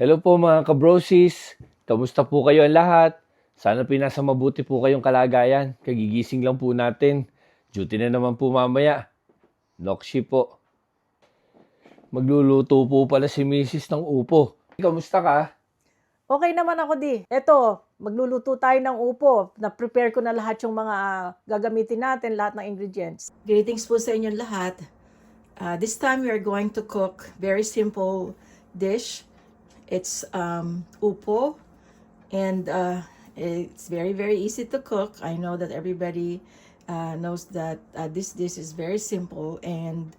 Hello po mga kabrosis, kamusta po kayo ang lahat? Sana pinasa mabuti po kayong kalagayan. Kagigising lang po natin. Duty na naman po mamaya. Nokshi po. Magluluto po pala si Mrs. ng upo. Kamusta ka? Okay naman ako di. Eto, magluluto tayo ng upo. Na-prepare ko na lahat yung mga gagamitin natin, lahat ng ingredients. Greetings po sa inyo lahat. This time we are going to cook very simple dish. It's upo and it's very easy to cook. I know that everybody knows that this dish is very simple and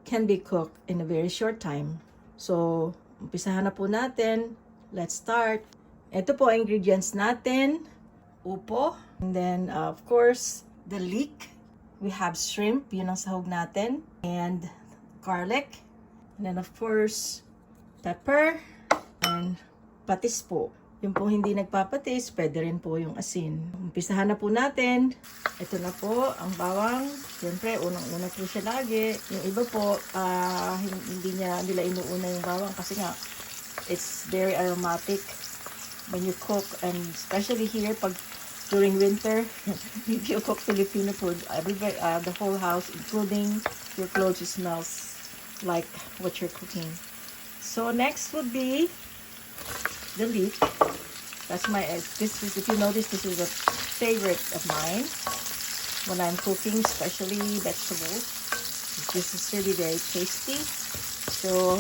can be cooked in a very short time. So, umpisahan na po natin. Let's start. Ito po ang ingredients natin. Upo. And then, of course, the leek. We have shrimp. Yun ang sahog natin. And garlic. And then, of course, pepper. And patis po. Yung po hindi nagpapatis, pwede rin po yung asin. Umpisahan na po natin. Ito na po ang bawang. Siyempre, unang-una po siya lagi. Yung iba po, hindi nila inuuna yung bawang kasi nga, it's very aromatic when you cook, and especially here pag during winter, if you cook Filipino food, everybody, the whole house, including your clothes, smells like what you're cooking. So next would be the leek. That's my, this is, if you notice, this is a favorite of mine when I'm cooking, especially vegetables. This is really very tasty. So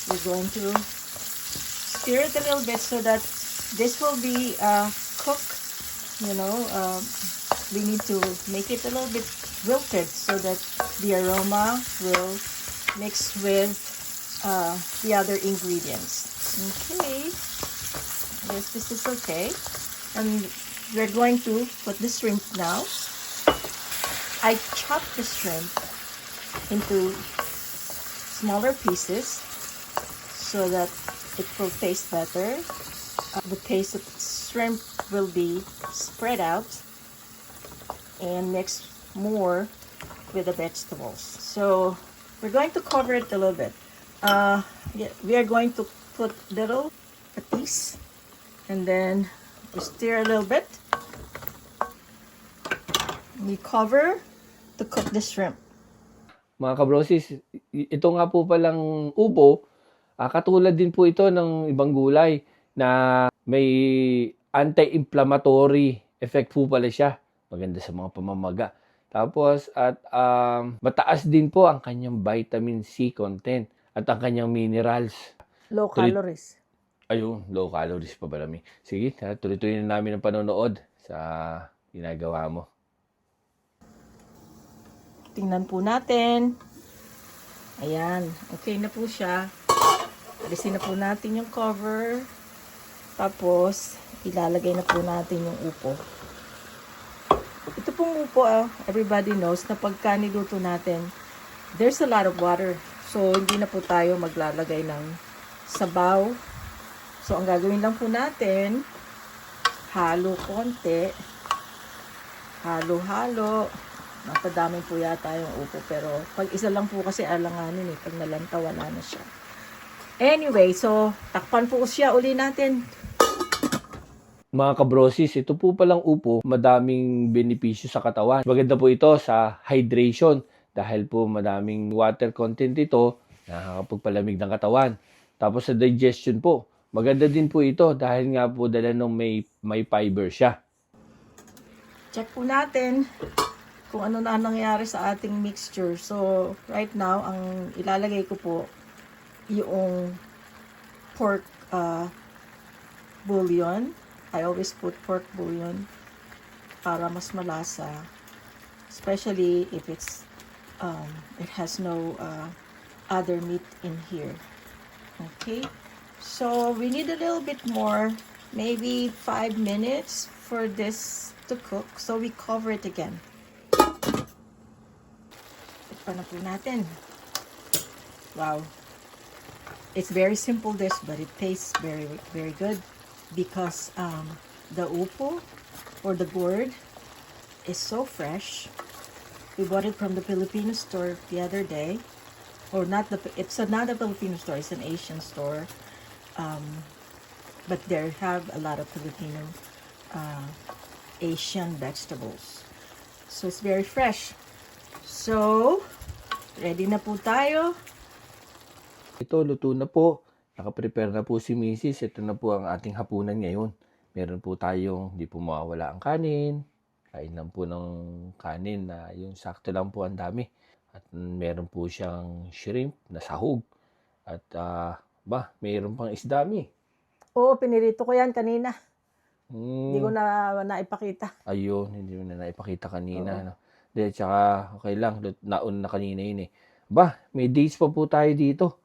we're going to stir it a little bit so that this will be cooked. You know, we need to make it a little bit wilted so that the aroma will mix with the other ingredients. Okay, this is okay. And we're going to put the shrimp now. I chopped the shrimp into smaller pieces so that it will taste better. The taste of shrimp will be spread out and mixed more with the vegetables. So we're going to cover it a little bit. We are going to put little patis and then we stir a little bit. We cover to cook the shrimp. Mga kabrosis, ito nga po palang upo, katulad din po ito ng ibang gulay na may anti-inflammatory effect po pala siya. Maganda sa mga pamamaga. Tapos, at mataas din po ang kanyang vitamin C content at ang kanyang minerals. Low calories. Ayun, low calories pa ba namin? Sige, tuloy-tuloy na namin ang panonood sa ginagawa mo. Tingnan po natin. Ayan, okay na po siya. Alisin na po natin yung cover. Tapos, ilalagay na po natin yung upo. Ito pong upo, everybody knows na pagka niluto natin, there's a lot of water. So, hindi na po tayo maglalagay ng sabaw. So, ang gagawin lang po natin, halo konti. Halo-halo. Napadami po yata yung upo. Pero, pag isa lang po kasi alanganin eh. Pag nalantaw, wala na siya. Anyway, so, takpan po siya uli natin. Mga kabrosis, ito po palang upo, madaming benepisyo sa katawan. Maganda po ito sa hydration dahil po madaming water content ito, nakakapagpalamig ng katawan. Tapos sa digestion po, maganda din po ito dahil nga po dala nung may fiber siya. Check po natin kung ano na nangyari sa ating mixture. So, right now, ang ilalagay ko po yung pork bouillon. I always put pork bouillon para mas malasa. Especially if it's it has no other meat in here. Okay? So, we need a little bit more, maybe 5 minutes for this to cook. So, we cover it again. Tikpan na po natin. Wow. It's very simple dish, but it tastes very good because the upo or the gourd is so fresh. We bought it from the Filipino store the other day. Or not, it's not a Filipino store, it's an Asian store. But there have a lot of Filipino Asian vegetables. So it's very fresh. So, ready na po tayo. Ito, luto na po. Nakaprepare na po si Mrs. Ito na po ang ating hapunan ngayon. Meron po tayong, di po mawawala ang kanin. Kain lang po ng kanin na yung sakto lang po ang dami. At meron po siyang shrimp na sahog. At meron pang isda mi. Oo, pinirito ko yan kanina. Hindi ko Mm, na naipakita. ayun, hindi mo na naipakita kanina. Oo. No? De, tsaka okay lang. Naon na kanina yun eh. May dates pa po tayo dito.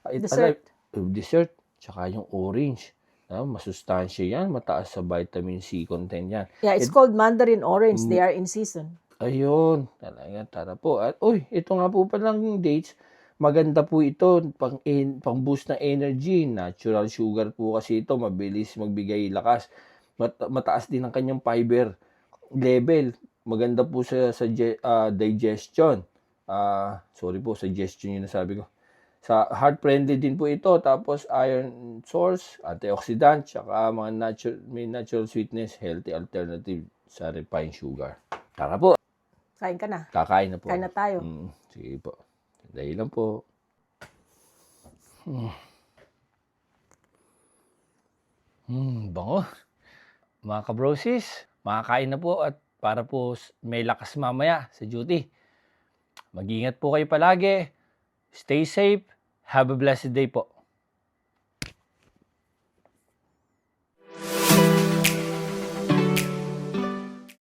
Dessert. Dessert. Tsaka yung orange. Masustansya yan. Mataas sa vitamin C content yan. Yeah, it's called mandarin orange. They are in season. Ayun. Talaga, tara po. At, ito nga po palang yung dates. Maganda po ito. Pang boost ng energy. Natural sugar po kasi ito. Mabilis magbigay lakas. Mataas din ang kanyang fiber level. Maganda po sa digestion. Sorry po, suggestion yun na sabi ko. Sa heart-friendly din po ito. Tapos iron source, antioxidant, tsaka may natural sweetness, healthy alternative sa refined sugar. Tara po. Kain ka na. Kakain na po. Kain na tayo. Sige po. Dahil lang po. Bango. Mga kabrosis, makakain na po at para po may lakas mamaya sa duty. Mag-ingat po kayo palagi. Stay safe. Have a blessed day po.